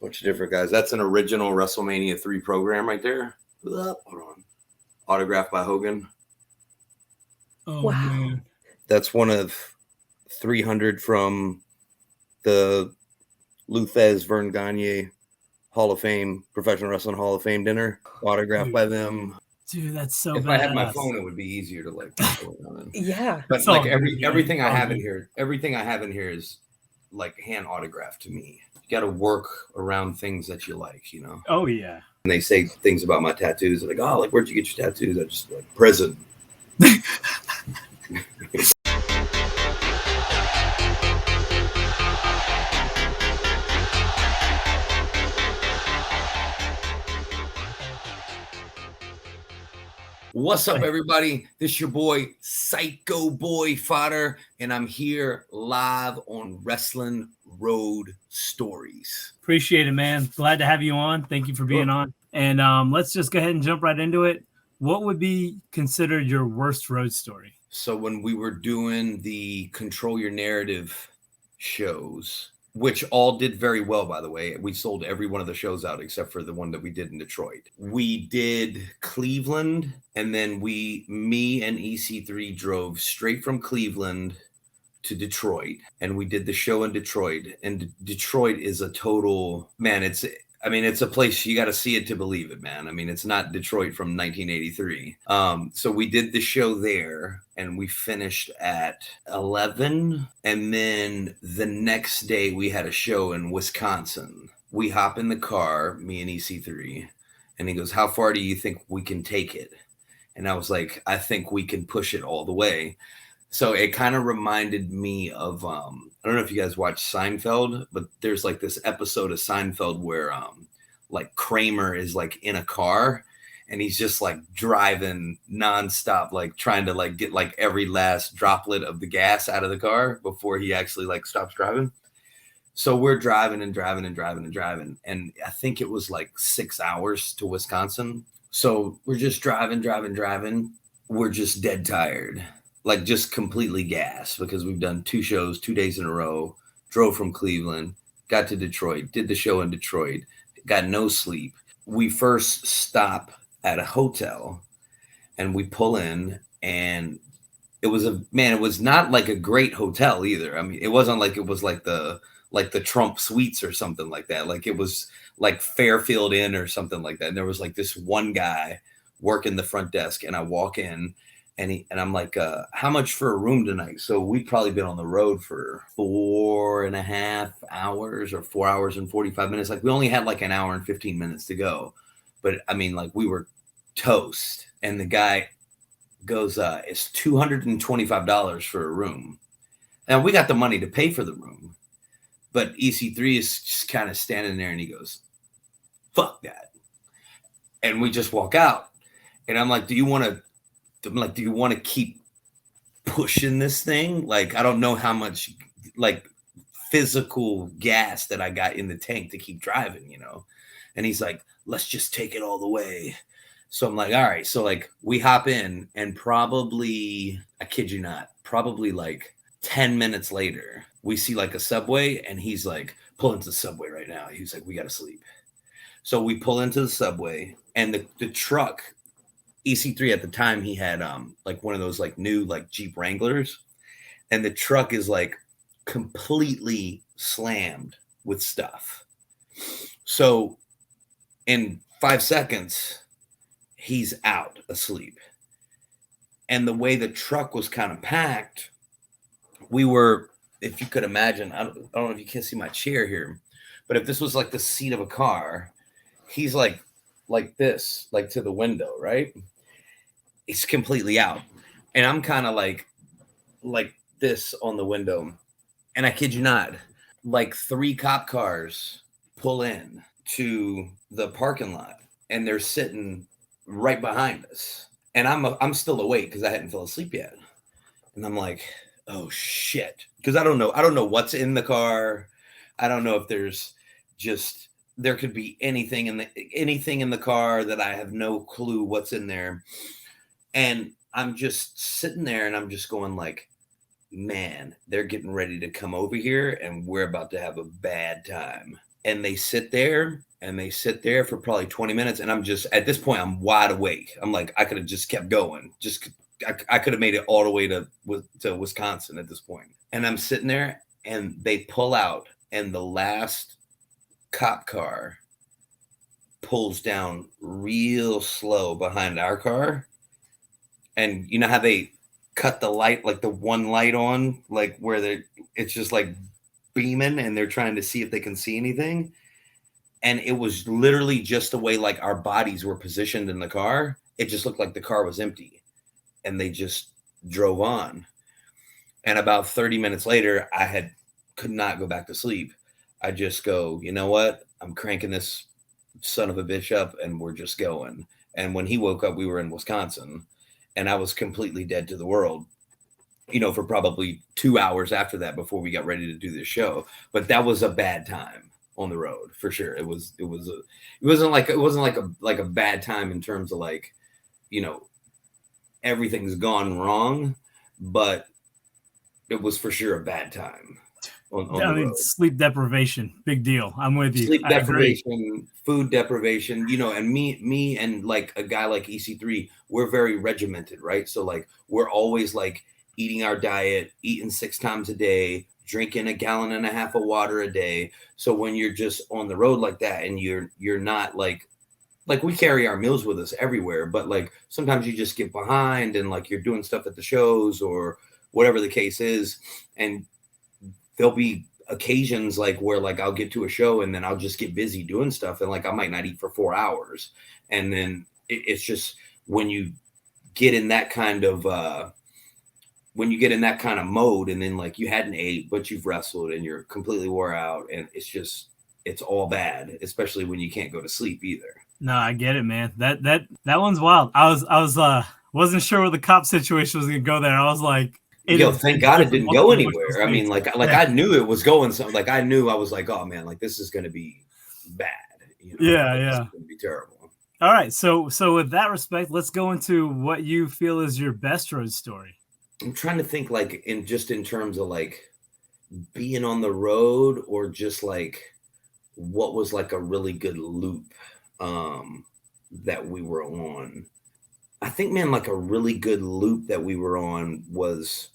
Bunch of different guys. That's an original WrestleMania 3 program right there. Hold on. Autographed by Hogan. Oh, wow. Man. That's one of 300 from the Luthez Vern Gagne Hall of Fame, Professional Wrestling Hall of Fame dinner. Autographed by them. Dude, that's so if badass. I had my phone, it would be easier to like. Yeah. But like everything I have in here, everything I have in here is like hand autographed to me. You got to work around things that you like, you know? Oh, yeah. And they say things about my tattoos. Like, oh, like, where'd you get your tattoos? I just like prison. What's up, everybody? This is your boy, Psycho Boy Fodder, and I'm here live on Wrestling Road Stories. Appreciate it, man. Glad to have you on. Thank you for being on. And let's just go ahead and jump right into it. What would be considered your worst road story? So when we were doing the Control Your Narrative shows, which all did very well, by the way. We sold every one of the shows out except for the one that we did in Detroit. We did Cleveland, and then me and EC3 drove straight from Cleveland to Detroit, and we did the show in Detroit. And Detroit is a total, man, it's a place you got to see it to believe it, man. I mean, it's not Detroit from 1983. So we did the show there, and we finished at 11. And then the next day we had a show in Wisconsin. We hop in the car, me and EC3, and he goes, "How far do you think we can take it?" And I was like, "I think we can push it all the way." So it kind of reminded me of, I don't know if you guys watch Seinfeld, but there's like this episode of Seinfeld where like Kramer is like in a car and he's just like driving nonstop, like trying to like get like every last droplet of the gas out of the car before he actually like stops driving. So we're driving and driving and driving and driving. And I think it was like 6 hours to Wisconsin. So we're just driving. We're just dead tired. Like just completely gassed because we've done 2 shows, 2 days in a row, drove from Cleveland, got to Detroit, did the show in Detroit, got no sleep. We first stop at a hotel and we pull in, and it was not like a great hotel either. I mean, it wasn't like it was like the Trump Suites or something like that. Like it was like Fairfield Inn or something like that. And there was like this one guy working the front desk, and I walk in, and I'm like, how much for a room tonight? So we'd probably been on the road for 4.5 hours or 4 hours and 45 minutes. Like we only had like an hour and 15 minutes to go. But I mean, like we were toast. And the guy goes, it's $225 for a room. Now we got the money to pay for the room. But EC3 is just kind of standing there and he goes, "Fuck that." And we just walk out. And I'm like, do you want to keep pushing this thing? Like, I don't know how much like physical gas that I got in the tank to keep driving, you know? And he's like, "Let's just take it all the way." So I'm like, all right. So like we hop in, and probably, I kid you not, probably like 10 minutes later, we see like a Subway, and he's like, "Pull into the Subway right now." He's like, "We got to sleep." So we pull into the Subway, and the truck, EC3 at the time, he had like one of those like new like Jeep Wranglers, and the truck is like completely slammed with stuff. So in 5 seconds, he's out asleep. And the way the truck was kind of packed, we were, if you could imagine, I don't know if you can see my chair here, but if this was like the seat of a car, he's like this, like to the window, right? It's completely out. And I'm kind of like this on the window. And I kid you not, like 3 cop cars pull in to the parking lot, and they're sitting right behind us. And I'm still awake because I hadn't fell asleep yet. And I'm like, oh shit. Because I don't know what's in the car. I don't know if there could be anything in the car that I have no clue what's in there. And I'm just sitting there, and I'm just going like, man, they're getting ready to come over here, and we're about to have a bad time. and they sit there for probably 20 minutes. And I'm just, at this point, I'm wide awake. I'm like, I could have just kept going. I could have made it all the way to Wisconsin at this point. And I'm sitting there and they pull out, and the last cop car pulls down real slow behind our car. And you know how they cut the light, like the one light on, like where it's just like beaming and they're trying to see if they can see anything. And it was literally just the way like our bodies were positioned in the car. It just looked like the car was empty, and they just drove on. And about 30 minutes later, could not go back to sleep. I just go, you know what? I'm cranking this son of a bitch up, and we're just going. And when he woke up, we were in Wisconsin, and I was completely dead to the world, for probably 2 hours after that before we got ready to do this show. But that was a bad time on the road for sure. It wasn't like a bad time in terms of like, everything's gone wrong, but it was for sure a bad time on the road. Sleep deprivation, big deal. I'm with you. Sleep deprivation, food deprivation, and me and like a guy like EC3, we're very regimented, right? So like we're always like eating our diet, eating 6 times a day, drinking 1.5 gallons of water a day. So when you're just on the road like that, and you're not like we carry our meals with us everywhere, but like sometimes you just get behind, and like you're doing stuff at the shows or whatever the case is, and there'll be occasions like where like I'll get to a show and then I'll just get busy doing stuff, and like I might not eat for 4 hours. And then it's just when you get in that kind of mode, and then like you hadn't ate but you've wrestled and you're completely wore out, and it's all bad, especially when you can't go to sleep either. No, I get it, man. That one's wild. I wasn't sure where the cop situation was gonna go there. I was like, thank God it didn't go anywhere. I mean, like I knew it was going something. Like I knew, I was like, oh man, like this is gonna be bad. Yeah. This is gonna be terrible. All right, so with that respect, let's go into what you feel is your best road story. I'm trying to think, like in terms of like being on the road, or just like what was like a really good loop that we were on. I think, man, like a really good loop that we were on was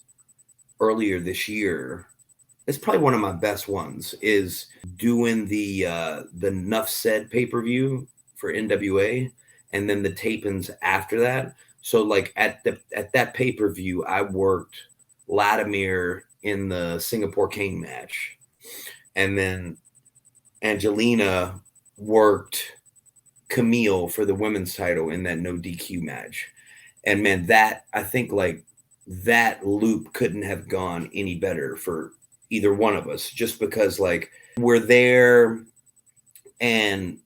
earlier this year. It's probably one of my best ones, is doing the Nuff Said pay-per-view for NWA, and then the tapings after that. So like at that pay-per-view, I worked Latimer in the Singapore King match, and then Angelina worked Camille for the women's title in that no DQ match. And man, I think like that loop couldn't have gone any better for either one of us, just because like we're there, and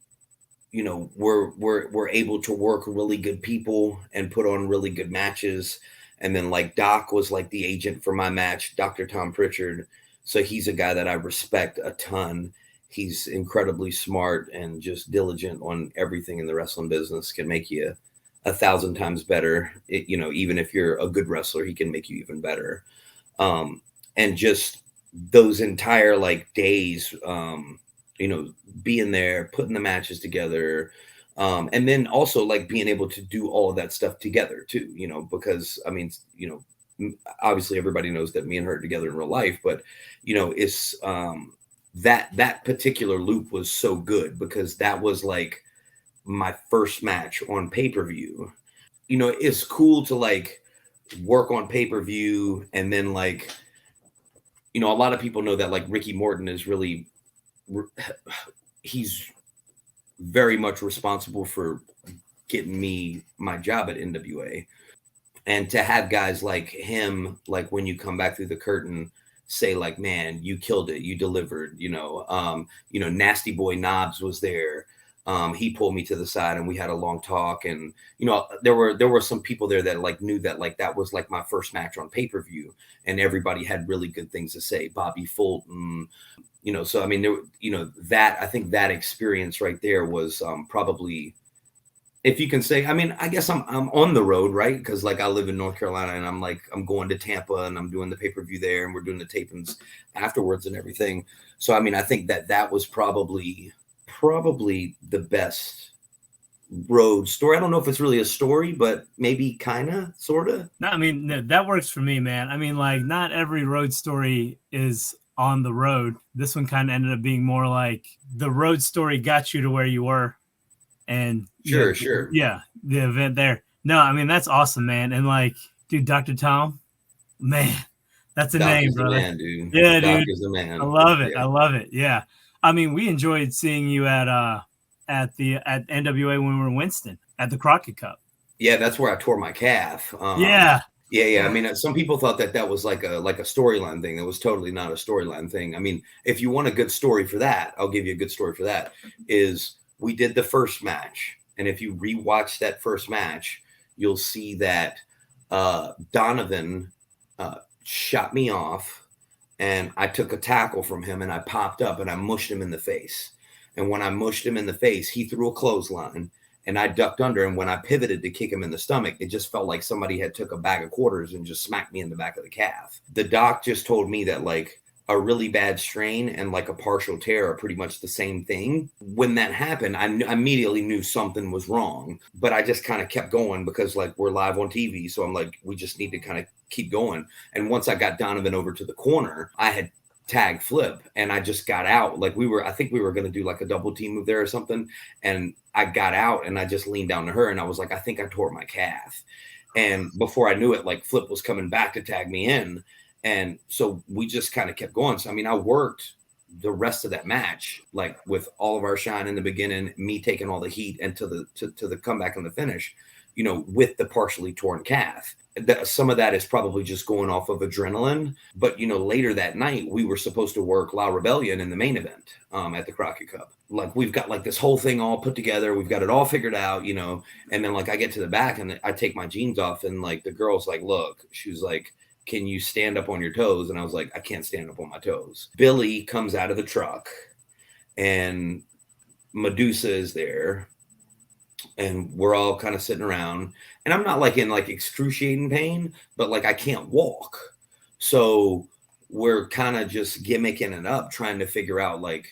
we're able to work really good people and put on really good matches. And then like Doc was like the agent for my match, Dr. Tom Pritchard. So he's a guy that I respect a ton. He's incredibly smart and just diligent on everything in the wrestling business. Can make you 1,000 times better. Even if you're a good wrestler, he can make you even better. And just those entire like days, being there, putting the matches together, and then also like being able to do all of that stuff together too. Because I mean, obviously everybody knows that me and her are together in real life, but it's that particular loop was so good, because that was like my first match on pay-per-view. It's cool to like work on pay-per-view, and then like a lot of people know that like Ricky Morton is really, he's very much responsible for getting me my job at NWA. And to have guys like him, like when you come back through the curtain, say like, man, you killed it, you delivered. Nasty Boy Knobs was there. He pulled me to the side and we had a long talk, and there were some people there that like knew that like that was like my first match on pay-per-view, and everybody had really good things to say. Bobby Fulton, so I mean, that I think that experience right there was probably if you can say, I mean, I guess I'm on the road, right? Because like I live in North Carolina, and I'm going to Tampa, and I'm doing the pay-per-view there, and we're doing the tapings afterwards and everything. So I mean, I think that was probably the best road story. I don't know if it's really a story, but maybe kind of, sort of. No, I mean, that works for me, man. I mean, like, not every road story is on the road. This one kind of ended up being more like the road story got you to where you were. And Sure. Yeah, the event there. No, I mean, that's awesome, man. And like, dude, Dr. Tom, man, that's a Doc name, is the brother. man, dude. Yeah, Doc dude. is the man. I love it. Yeah. I love it. Yeah. I mean, we enjoyed seeing you at NWA when we were in Winston at the Crockett Cup. Yeah, that's where I tore my calf. Yeah. I mean, some people thought that was like a storyline thing. It was totally not a storyline thing. I mean, if you want a good story for that, I'll give you a good story for that. Is we did the first match, and if you rewatch that first match, you'll see that Donovan shot me off, and I took a tackle from him, and I popped up, and I mushed him in the face. And when I mushed him in the face, he threw a clothesline. And I ducked under, and when I pivoted to kick him in the stomach, it just felt like somebody had took a bag of quarters and just smacked me in the back of the calf. The doc just told me that like a really bad strain and like a partial tear are pretty much the same thing. When that happened, I immediately knew something was wrong, but I just kind of kept going because like we're live on TV. So I'm like, we just need to kind of keep going. And once I got Donovan over to the corner, I had tag Flip, and I just got out. Like I think we were going to do like a double team move there or something. And I got out, and I just leaned down to her, and I was like, I think I tore my calf. And before I knew it, like Flip was coming back to tag me in. And so we just kind of kept going. So, I mean, I worked the rest of that match, like with all of our shine in the beginning, me taking all the heat, and to the comeback and the finish, with the partially torn calf. Some of that is probably just going off of adrenaline. But, later that night, we were supposed to work La Rebellion in the main event at the Crockett Cup. Like, we've got like this whole thing all put together. We've got it all figured out, and then like I get to the back, and I take my jeans off, and like the girl's like, look, she was like, can you stand up on your toes? And I was like, I can't stand up on my toes. Billy comes out of the truck, and Medusa is there. And we're all kind of sitting around, and I'm not like in like excruciating pain, but like I can't walk. So we're kind of just gimmicking it up, trying to figure out like,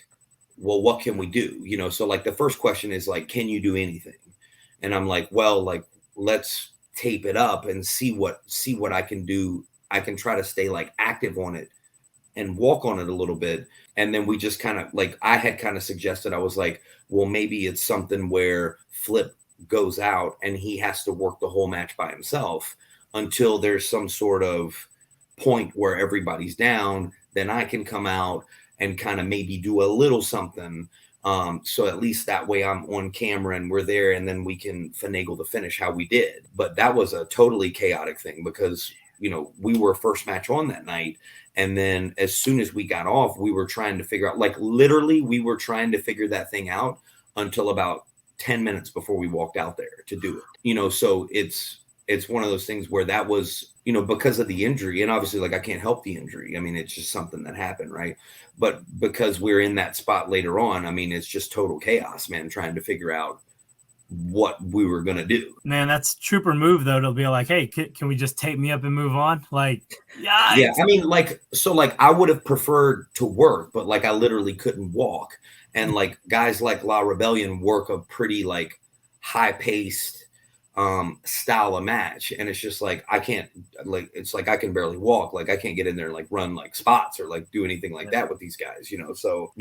well, what can we do? So like the first question is like, can you do anything? And I'm like, well, like, let's tape it up and see what I can do. I can try to stay like active on it and walk on it a little bit. And then we just kind of like, I had kind of suggested, I was like, well, maybe it's something where Flip goes out and he has to work the whole match by himself until there's some sort of point where everybody's down. Then I can come out and kind of maybe do a little something. So at least that way I'm on camera and we're there, and then we can finagle the finish how we did. But that was a totally chaotic thing because, we were first match on that night. And then as soon as we got off, we were trying to figure out, like literally we were trying to figure that thing out until about 10 minutes before we walked out there to do it. So it's one of those things where that was, because of the injury, and obviously like I can't help the injury. I mean, it's just something that happened. Right. But because we're in that spot later on, I mean, it's just total chaos, man, trying to figure out what we were going to do. Man, that's trooper move though. It'll be like, hey, can we just tape me up and move on? Like, yeah. I mean, like, so like I would have preferred to work, but like I literally couldn't walk. And like guys like La Rebellion work a pretty like high paced style of match. And it's just like, I can't, like, it's like I can barely walk. Like I can't get in there and like run like spots or like do anything like that with these guys, So,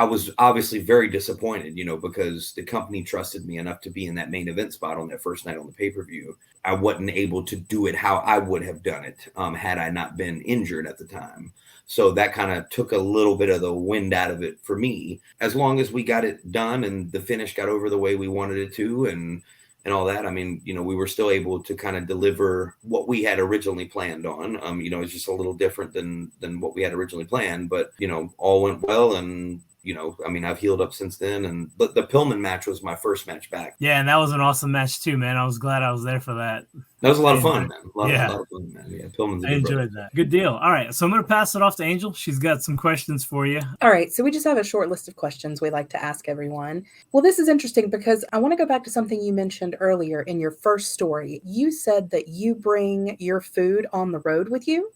I was obviously very disappointed, because the company trusted me enough to be in that main event spot on that first night on the pay-per-view. I wasn't able to do it how I would have done it had I not been injured at the time. So that kind of took a little bit of the wind out of it for me. As long as we got it done and the finish got over the way we wanted it to and all that, I mean, we were still able to kind of deliver what we had originally planned on. It's just a little different than what we had originally planned, but, all went well, and you know, I mean, I've healed up since then. But the Pillman match was my first match back. Yeah, and that was an awesome match too, man. I was glad I was there for that. That was a lot of fun, man. A lot Yeah. of fun, man. Yeah, Pillman's a I good enjoyed that. Good deal. All right, so I'm going to pass it off to Angel. She's got some questions for you. All right, so we just have a short list of questions we like to ask everyone. Well, this is interesting because I want to go back to something you mentioned earlier in your first story. You said that you bring your food on the road with you.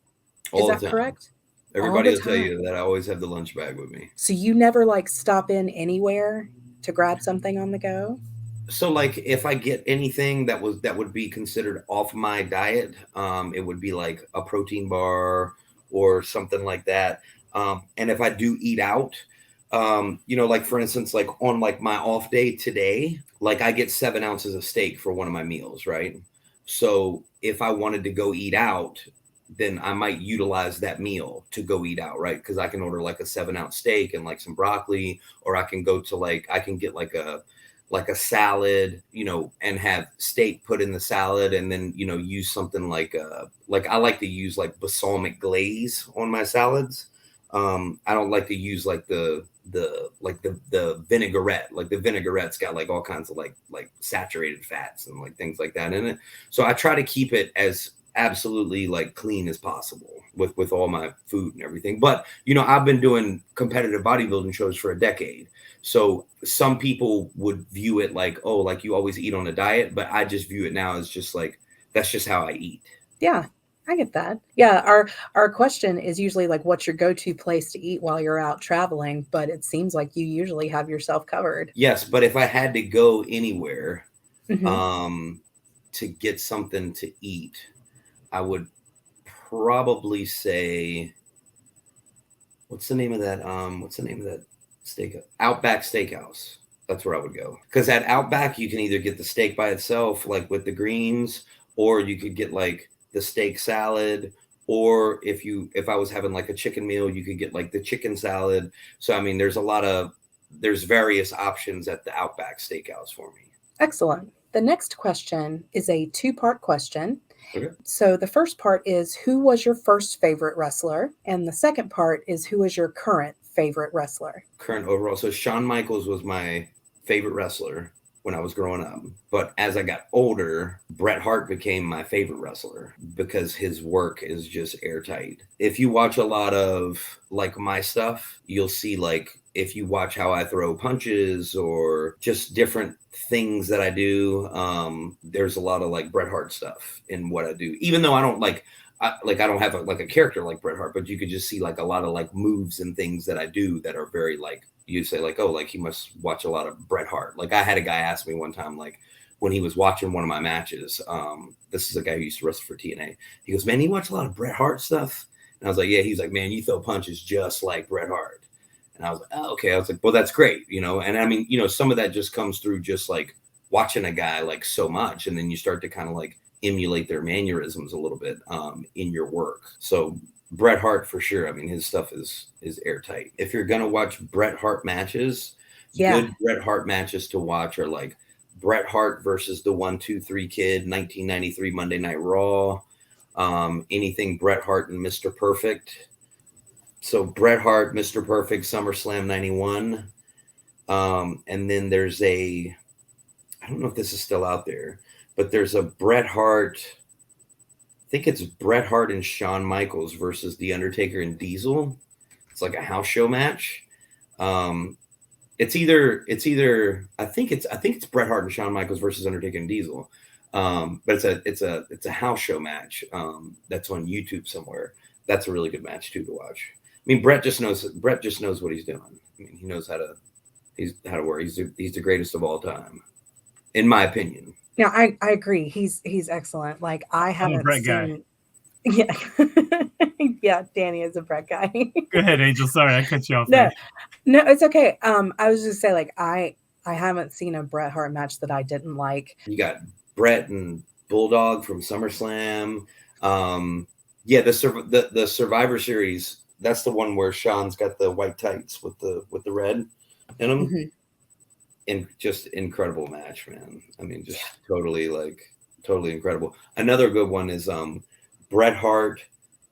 Is that correct? Everybody will tell you that I always have the lunch bag with me. So you never like stop in anywhere to grab something on the go? So like if I get anything that would be considered off my diet, it would be like a protein bar or something like that. And if I do eat out, you know, like for instance, like on like my off day today, like I get 7 ounces of steak for one of my meals, right? So if I wanted to go eat out, then I might utilize that meal to go eat out, right? Because I can order like a 7-ounce steak and like some broccoli, or I can go to like I can get like a salad, you know, and have steak put in the salad, and then, you know, use something like I like to use like balsamic glaze on my salads. I don't like to use like the vinaigrette. Like the vinaigrette's got like all kinds of like saturated fats and like things like that in it. So I try to keep it as absolutely like clean as possible with all my food and everything. But, you know, I've been doing competitive bodybuilding shows for a decade. So some people would view it like, oh, like you always eat on a diet, but I just view it now as just like, that's just how I eat. Yeah, I get that. Yeah, our question is usually like, what's your go-to place to eat while you're out traveling? But it seems like you usually have yourself covered. Yes, but if I had to go anywhere to get something to eat, I would probably say, what's the name of that steak? Outback Steakhouse. That's where I would go. Because at Outback, you can either get the steak by itself, like with the greens, or you could get like the steak salad, or if I was having like a chicken meal, you could get like the chicken salad. So I mean, there's various options at the Outback Steakhouse for me. Excellent. The next question is a 2-part question. Okay. So the first part is, who was your first favorite wrestler? And the second part is, who is your current favorite wrestler? Current overall. So Shawn Michaels was my favorite wrestler when I was growing up. But as I got older, Bret Hart became my favorite wrestler because his work is just airtight. If you watch a lot of like my stuff, you'll see like if you watch how I throw punches or just different things that I do, there's a lot of like Bret Hart stuff in what I do. Even though I don't I don't have a character like Bret Hart, but you could just see like a lot of like moves and things that I do that are very like, you say like, oh, like he must watch a lot of Bret Hart. Like I had a guy ask me one time, like when he was watching one of my matches, this is a guy who used to wrestle for TNA. He goes, man, you watch a lot of Bret Hart stuff? And I was like, yeah. He's like, man, you throw punches just like Bret Hart. And I was like, oh, okay. I was like, well, that's great. You know? And I mean, you know, some of that just comes through just like watching a guy like so much. And then you start to kind of like emulate their mannerisms a little bit in your work. So Bret Hart for sure. I mean, his stuff is airtight. If you're gonna watch Bret Hart matches, good Bret Hart matches to watch are like Bret Hart versus the 1-2-3 Kid, 1993 Monday Night Raw. Anything Bret Hart and Mr. Perfect. So Bret Hart, Mr. Perfect, SummerSlam 91. And then there's I don't know if this is still out there, but there's a Bret Hart. I think it's Bret Hart and Shawn Michaels versus The Undertaker and Diesel. It's like a house show match. It's either I think it's Bret Hart and Shawn Michaels versus Undertaker and Diesel. But it's a house show match. That's on YouTube somewhere. That's a really good match too to watch. I mean, Bret just knows what he's doing. I mean, he knows how to work. He's the greatest of all time, in my opinion. Yeah, I agree. He's excellent. Like I haven't I'm a Bret seen. guy. Yeah, yeah. Danny is a Bret guy. Go ahead, Angel. Sorry, I cut you off. No, it's okay. I was just saying, like I haven't seen a Bret Hart match that I didn't like. You got Bret and Bulldog from SummerSlam. Yeah, the Survivor Series. That's the one where Sean's got the white tights with the red in them. Mm-hmm. And just incredible match, man. I mean, just totally incredible. Another good one is Bret Hart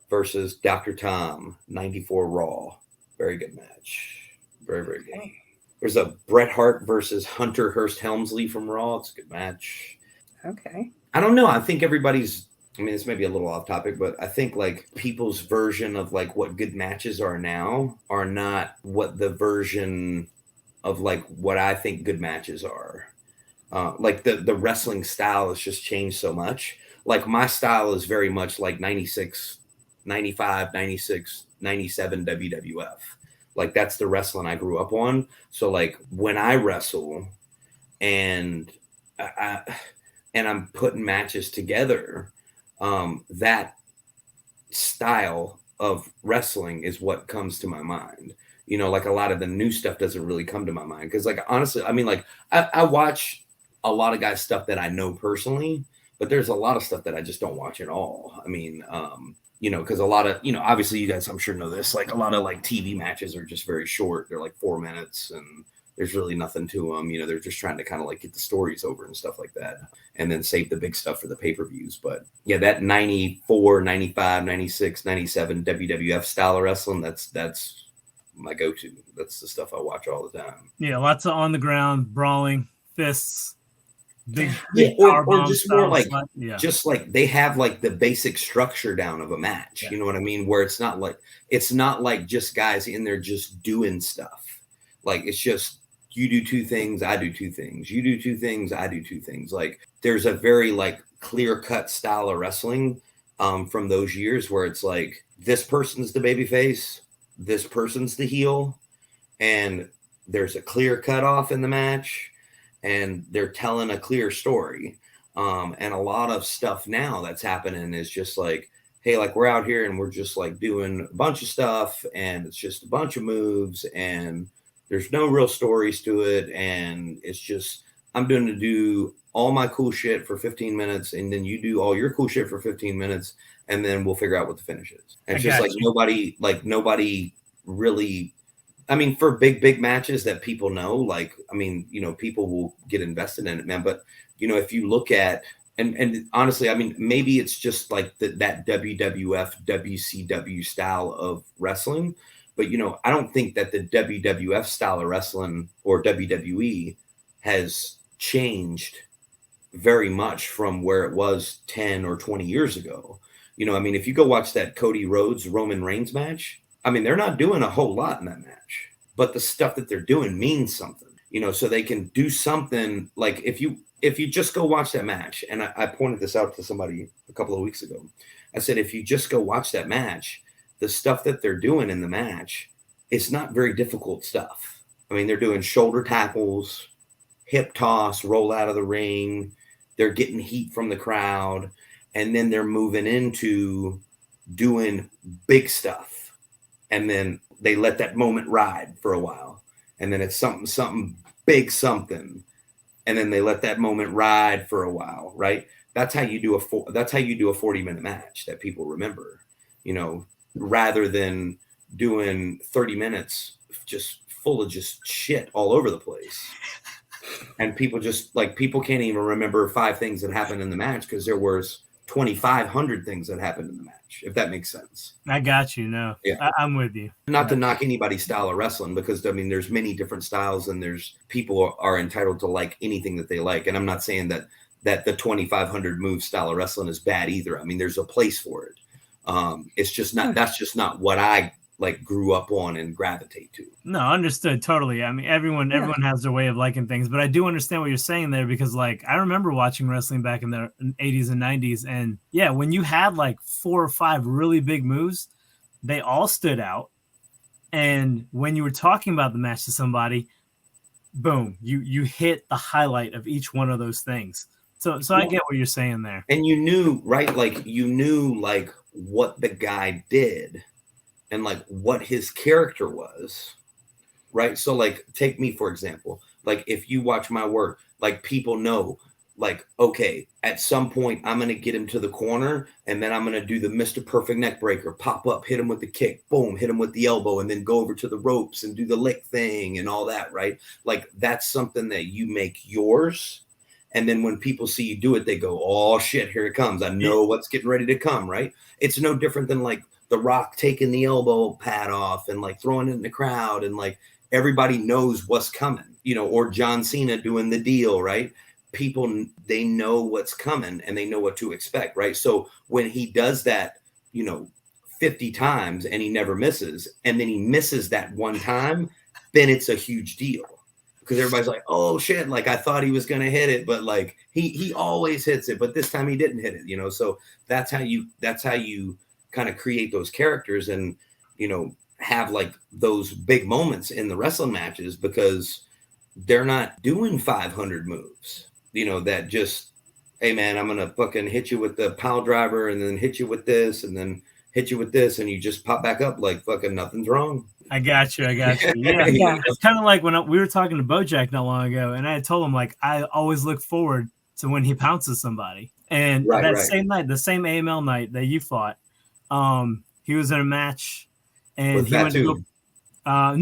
versus Dr. Tom, 94 Raw. Very good match. Very, very good. There's a Bret Hart versus Hunter Hearst Helmsley from Raw. It's a good match. Okay. I don't know. I think everybody's, I mean, this may be a little off topic, but I think like people's version of like what good matches are now are not what the version of like what I think good matches are. Like the wrestling style has just changed so much. Like my style is very much like 96, 95, 96, 97 WWF. Like that's the wrestling I grew up on. So like when I wrestle and I'm putting matches together, that style of wrestling is what comes to my mind. You know, like a lot of the new stuff doesn't really come to my mind because, like, honestly, I mean, like, I watch a lot of guys' stuff that I know personally, but there's a lot of stuff that I just don't watch at all. I mean, you know, because a lot of, you know, obviously you guys, I'm sure know this, like a lot of like TV matches are just very short. They're like 4 minutes and there's really nothing to them. You know, they're just trying to kind of like get the stories over and stuff like that and then save the big stuff for the pay-per-views. But yeah, that 94, 95, 96, 97 WWF style of wrestling, that's my go-to. That's the stuff I watch all the time. Yeah, lots of on the ground brawling, fists, big or just more like yeah. Just like they have like the basic structure down of a match. Yeah. You know what I mean? Where it's not like just guys in there just doing stuff. Like it's just you do two things, I do two things. You do two things, I do two things. Like there's a very like clear-cut style of wrestling from those years where it's like this person's the babyface, this person's the heel, and there's a clear cutoff in the match, and they're telling a clear story. And a lot of stuff now that's happening is just like, hey, like we're out here and we're just like doing a bunch of stuff, and it's just a bunch of moves, and there's no real stories to it, and it's just I'm going to do all my cool shit for 15 minutes, and then you do all your cool shit for 15 minutes, and then we'll figure out what the finish is. And it's just like nobody really. I mean, for big matches that people know, like, I mean, you know, people will get invested in it, man. But, you know, if you look at, and honestly, I mean, maybe it's just like that WWF, WCW style of wrestling. But, you know, I don't think that the WWF style of wrestling or WWE has changed very much from where it was 10 or 20 years ago. You know, I mean, if you go watch that Cody Rhodes Roman Reigns match, I mean, they're not doing a whole lot in that match, but the stuff that they're doing means something, you know, so they can do something. Like if you just go watch that match, and I pointed this out to somebody a couple of weeks ago, I said, if you just go watch that match, the stuff that they're doing in the match, it's not very difficult stuff. I mean, they're doing shoulder tackles, hip toss, roll out of the ring. They're getting heat from the crowd, and then they're moving into doing big stuff. And then they let that moment ride for a while. And then it's something big something. And then they let that moment ride for a while, right? That's how you do a 40-minute match that people remember, you know, rather than doing 30 minutes just full of just shit all over the place. And people can't even remember 5 things that happened in the match because there was 2,500 things that happened in the match, if that makes sense. I got you. No, yeah. I'm with you. Not to knock anybody's style of wrestling, because I mean, there's many different styles, and there's people are entitled to like anything that they like. And I'm not saying that the 2,500 move style of wrestling is bad either. I mean, there's a place for it. It's just not, that's just not what I like grew up on and gravitate to. No, understood totally. I mean, everyone has their way of liking things, but I do understand what you're saying there, because like I remember watching wrestling back in the 80s and 90s, and yeah, when you had like 4 or 5 really big moves, they all stood out. And when you were talking about the match to somebody, boom, you hit the highlight of each one of those things. So I get what you're saying there. And you knew, right? Like you knew like what the guy did and like what his character was, right? So like take me for example, like if you watch my work, like people know, like, okay, at some point I'm going to get him to the corner, and then I'm going to do the Mr. Perfect neck breaker, pop up, hit him with the kick, boom, hit him with the elbow, and then go over to the ropes and do the lick thing and all that, right? Like that's something that you make yours. And then when people see you do it, they go, oh shit, here it comes. I know what's getting ready to come, right? It's no different than like The Rock taking the elbow pad off and like throwing it in the crowd and like everybody knows what's coming, you know, or John Cena doing the deal, right? People, they know what's coming and they know what to expect, right? So when he does that, you know, 50 times and he never misses, and then he misses that one time, then it's a huge deal because everybody's like, oh shit, like I thought he was going to hit it, but like he always hits it, but this time he didn't hit it, you know? So that's how you kind of create those characters and, you know, have like those big moments in the wrestling matches, because they're not doing 500 moves, you know, that just, hey man, I'm going to fucking hit you with the pile driver and then hit you with this and then hit you with this, and you just pop back up like fucking nothing's wrong. I got you. Yeah. Yeah. It's kind of like when we were talking to Bojack not long ago, and I told him, like, I always look forward to when he pounces somebody. And same night, the same AML night that you fought, he was in a match, and with he went to go.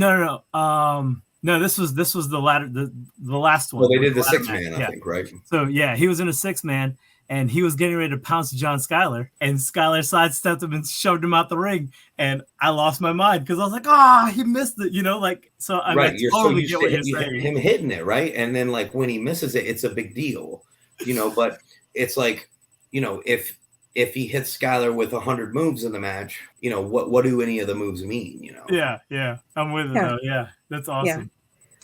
No, this was the last one. Well, they did the 6-man, match. I think, right? So yeah, he was in a 6-man. And he was getting ready to pounce John Skyler, and Skyler sidestepped him and shoved him out the ring. And I lost my mind because I was like, he missed it, you know, like, so I right. You're totally so used to him hitting it, right? And then like when he misses it, it's a big deal, you know, but it's like, you know, if he hits Skyler with 100 moves in the match, you know, what do any of the moves mean, you know? Yeah. I'm with it though. Yeah. That's awesome. Yeah.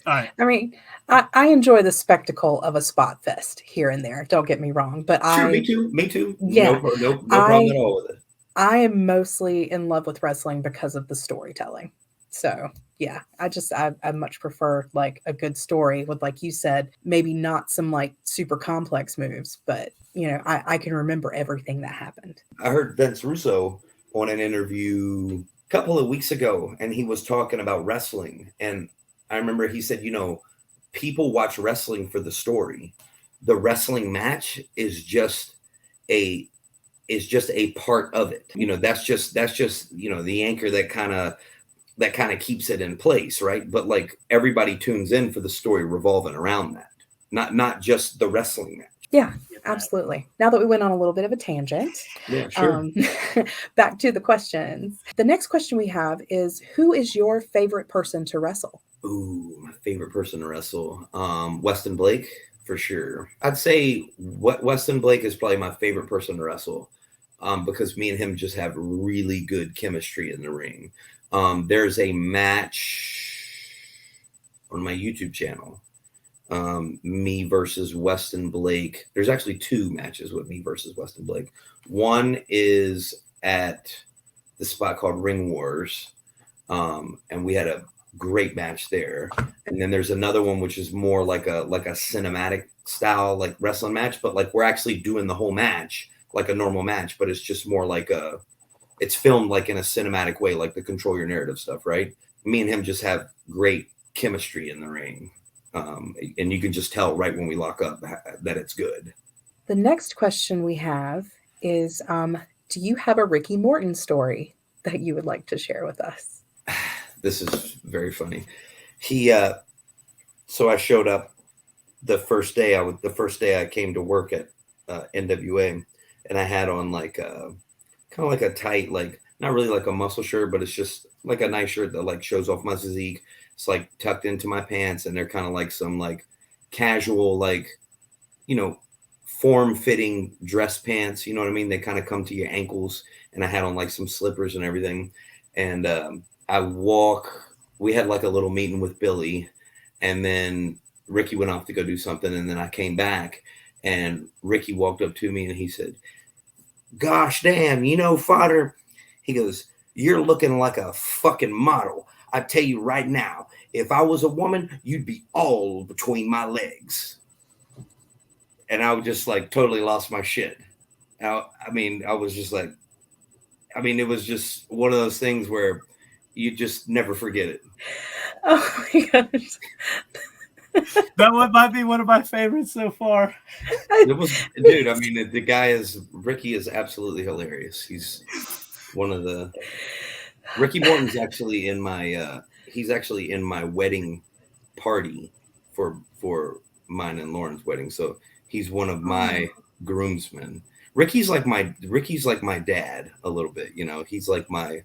All right. I mean, I enjoy the spectacle of a spot fest here and there. Don't get me wrong, but sure, me too. Yeah, no problem at all with it. I am mostly in love with wrestling because of the storytelling. So yeah, I much prefer like a good story with, like you said, maybe not some like super complex moves, but you know, I can remember everything that happened. I heard Vince Russo on an interview a couple of weeks ago, and he was talking about wrestling, and I remember he said, you know, people watch wrestling for the story. The wrestling match is just a part of it. You know, that's just, you know, the anchor that kind of keeps it in place, right? But like everybody tunes in for the story revolving around that. Not just the wrestling match. Yeah, absolutely. Now that we went on a little bit of a tangent, yeah, sure. Back to the questions. The next question we have is, who is your favorite person to wrestle? Ooh, my favorite person to wrestle. Weston Blake, for sure. I'd say Weston Blake is probably my favorite person to wrestle, because me and him just have really good chemistry in the ring. There's a match on my YouTube channel, me versus Weston Blake. There's actually 2 matches with me versus Weston Blake. One is at the spot called Ring Wars, and we had a great match there. And then there's another one which is more like a cinematic style like wrestling match, but like we're actually doing the whole match like a normal match, but it's just more like it's filmed like in a cinematic way, like the Control Your Narrative stuff, right? Me and him just have great chemistry in the ring. And you can just tell right when we lock up that it's good. The next question we have is, do you have a Ricky Morton story that you would like to share with us? This is very funny. So I showed up the first day I came to work at NWA, and I had on like kind of like a tight, like not really like a muscle shirt, but it's just like a nice shirt that like shows off my physique. It's like tucked into my pants, and they're kind of like some like casual, like, you know, form-fitting dress pants. You know what I mean? They kind of come to your ankles, and I had on like some slippers and everything. And we had like a little meeting with Billy, and then Ricky went off to go do something. And then I came back, and Ricky walked up to me and he said, "Gosh damn, you know, Fodder," he goes, "you're looking like a fucking model. I tell you right now, if I was a woman, you'd be all between my legs." And I was just like totally lost my shit. I was just like, it was just one of those things where you just never forget it. Oh my gosh. That one might be one of my favorites so far. It was, dude. I mean, Ricky is absolutely hilarious. He's one of the. Ricky Morton's actually in my. He's actually in my wedding party for mine and Lauren's wedding. So he's one of my groomsmen. Ricky's like my dad a little bit. You know, he's like my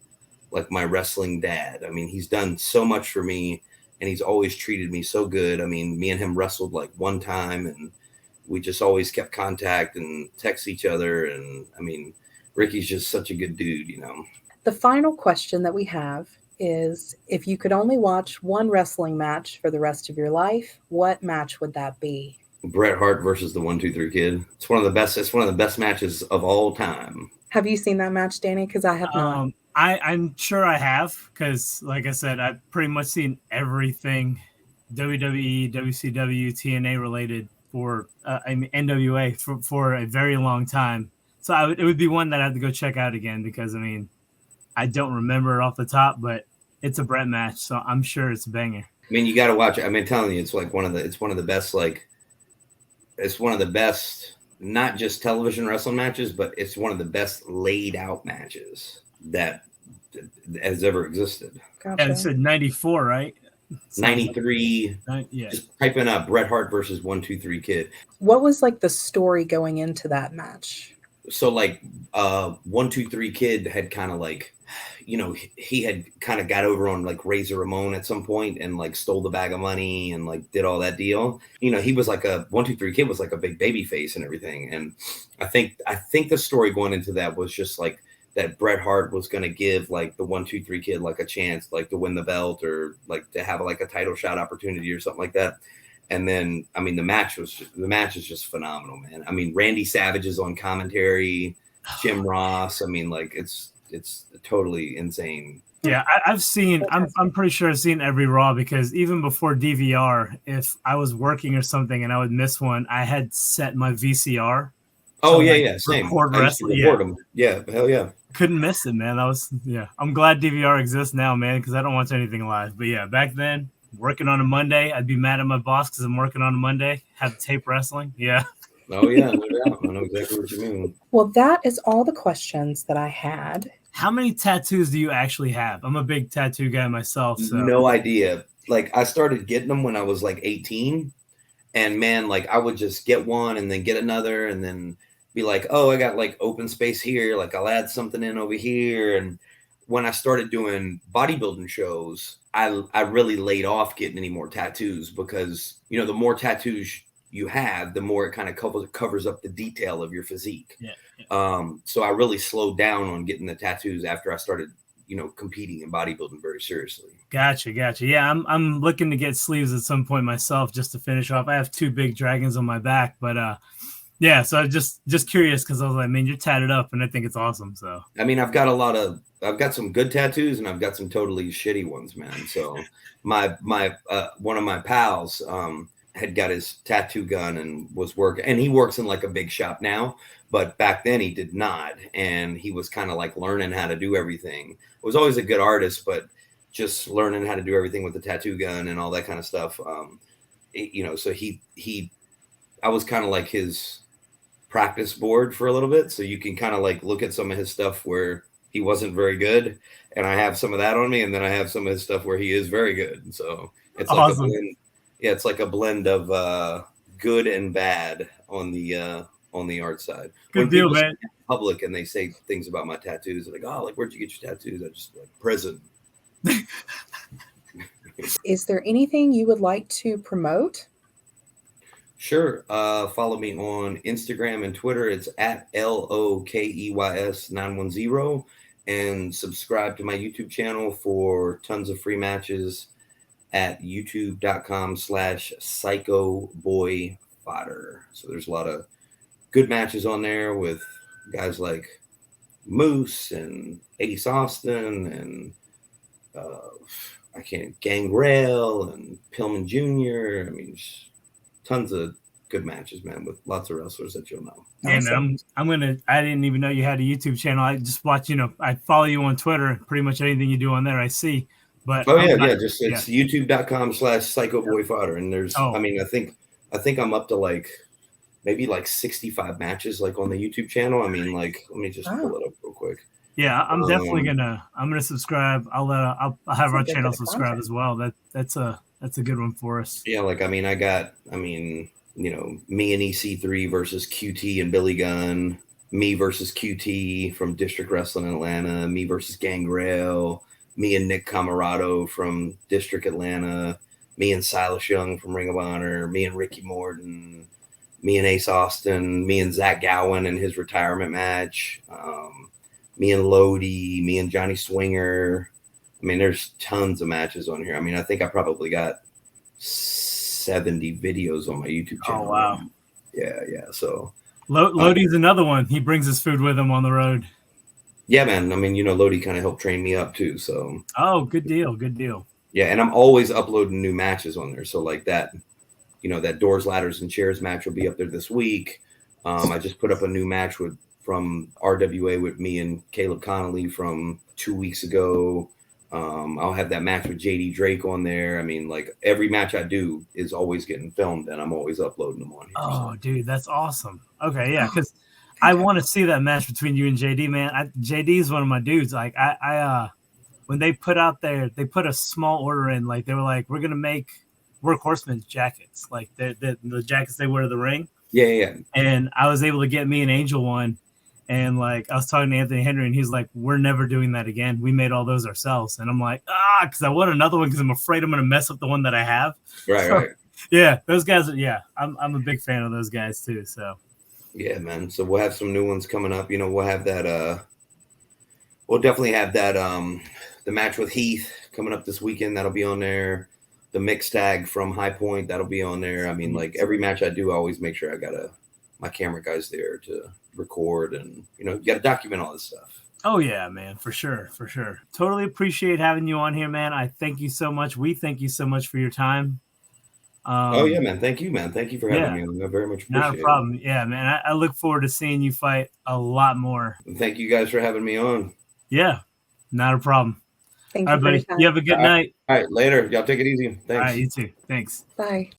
wrestling dad. I mean, he's done so much for me. and he's always treated me so good. I mean, me and him wrestled like one time, and we just always kept contact and text each other. And I mean, Ricky's just such a good dude, you know. The final question that we have is, if you could only watch one wrestling match for the rest of your life, what match would that be? Bret Hart versus the 1-2-3 Kid. It's one of the best. It's one of the best matches of all time. Have you seen that match, Danny? Because I have not. I'm sure I have, because like I said, I've pretty much seen everything WWE, WCW, TNA related for NWA for a very long time. So it would be one that I have to go check out again, because I mean, I don't remember it off the top, but it's a Bret match, so I'm sure it's a banger. I mean, you got to watch it. I mean, I'm telling you, it's like one of the best, like, it's one of the best, not just television wrestling matches, but it's one of the best laid out matches that has ever existed. Gotcha. And it said 94, right? 93. Yeah. Just type in Bret Hart versus 1-2-3 Kid. What was like the story going into that match? So like 1-2-3 Kid had kind of like, you know, he had kind of got over on like Razor Ramon at some point and like stole the bag of money and like did all that deal. You know, he was like 1-2-3 Kid was like a big baby face and everything. And I think the story going into that was just like that Bret Hart was going to give like the 1-2-3 Kid like a chance, like to win the belt or like to have like a title shot opportunity or something like that. And then, I mean, the match is just phenomenal, man. I mean, Randy Savage is on commentary, Jim Ross. I mean, like it's totally insane. Yeah, I've seen. I'm pretty sure I've seen every Raw, because even before DVR, if I was working or something and I would miss one, I had set my VCR. Oh yeah, same. Record wrestling. Record them. Yeah, hell yeah. Couldn't miss it, man. I'm glad DVR exists now, man, because I don't watch anything live. But yeah, back then, working on a Monday, I'd be mad at my boss because I'm working on a Monday. Have tape wrestling. Yeah. Oh yeah, no doubt. I know exactly what you mean. Well, that is all the questions that I had. How many tattoos do you actually have? I'm a big tattoo guy myself. So. No idea. Like I started getting them when I was like 18, and man, like I would just get one and then get another and then be like, oh, I got like open space here. Like I'll add something in over here. And when I started doing bodybuilding shows, I really laid off getting any more tattoos, because, you know, the more tattoos you have, the more it kind of covers up the detail of your physique. Yeah. So I really slowed down on getting the tattoos after I started, you know, competing in bodybuilding very seriously. Gotcha. Yeah, I'm looking to get sleeves at some point myself, just to finish off. I have 2 big dragons on my back, but yeah, so I'm just curious, because I was like, man, you're tatted up, and I think it's awesome. So I mean, I've got some good tattoos and I've got some totally shitty ones, man. So my one of my pals had got his tattoo gun and was working, and he works in like a big shop now, but back then he did not, and he was kind of like learning how to do everything. Was always a good artist, but just learning how to do everything with the tattoo gun and all that kind of stuff. You know, so I was kind of like his practice board for a little bit, so you can kind of like look at some of his stuff where he wasn't very good, and I have some of that on me, and then I have some of his stuff where he is very good. So it's awesome. like a blend. Yeah, it's like a blend of good and bad on the art side. Good when deal, man. In public and they say things about my tattoos, they're like, oh, like, where'd you get your tattoos? I just like prison. Is there anything you would like to promote? Sure. Follow me on Instagram and Twitter. It's at LOKEYS910, and subscribe to my YouTube channel for tons of free matches at youtube.com/Psycho Boy Fodder. So there's a lot of good matches on there with guys like Moose and Ace Austin and Gangrel and Pillman Jr. I mean, tons of good matches, man, with lots of wrestlers that you'll know. And I didn't even know you had a YouTube channel. I just watch, I follow you on Twitter. Pretty much anything you do on there, I see. But it's youtube.com/Psycho Boy Fodder. And there's, I think I'm up to like maybe like 65 matches like on the YouTube channel. I mean, like, let me just pull it up real quick. Yeah, I'm definitely gonna subscribe. I'll have our channel subscribe as well. That's a good one for us. Yeah, like me and EC3 versus QT and Billy Gunn, me versus QT from District Wrestling in Atlanta, me versus Gangrel, me and Nick Camarado from District Atlanta, me and Silas Young from Ring of Honor, me and Ricky Morton, me and Ace Austin, me and Zach Gowen in his retirement match, me and Lodi, me and Johnny Swinger. I mean, there's tons of matches on here. I mean, I think I probably got 70 videos on my YouTube channel. Oh, wow. Yeah. So Lodi's another one. He brings his food with him on the road. Yeah, man. I mean, Lodi kind of helped train me up too. So. Oh, good deal. Good deal. Yeah, and I'm always uploading new matches on there. So like that, that doors, ladders, and chairs match will be up there this week. I just put up a new match from RWA with me and Caleb Connolly from 2 weeks ago. I'll have that match with JD Drake on there. I mean, like every match I do is always getting filmed, and I'm always uploading them on here. Oh, dude, that's awesome. Okay, yeah, because I want to see that match between you and JD, man. JD is one of my dudes. Like I when they put a small order in, like they were like, we're gonna make Workhorsemen's jackets, like the jackets they wear to the ring. Yeah. And I was able to get me and Angel one, and like I was talking to Anthony Henry, and he's like, we're never doing that again. We made all those ourselves, and I'm like, because I want another one because I'm afraid I'm gonna mess up the one that I have. Right. Yeah, those guys. I'm a big fan of those guys too. So. Yeah, man. So we'll have some new ones coming up. We'll have that. We'll definitely have that. The match with Heath coming up this weekend. That'll be on there. The mix tag from High Point. That'll be on there. I mean, like every match I do, I always make sure I got my camera guys there to record, and you got to document all this stuff. Oh yeah, man, for sure. Totally appreciate having you on here, man. I thank you so much. We thank you so much for your time. Oh yeah, man. Thank you, man. Thank you for having me on. I very much appreciate it. Not a problem. Yeah, man. I look forward to seeing you fight a lot more. And thank you guys for having me on. Yeah, not a problem. Thank All you, right, buddy. You have a good night. All right, later. Y'all take it easy. Thanks. All right, you too. Thanks. Bye.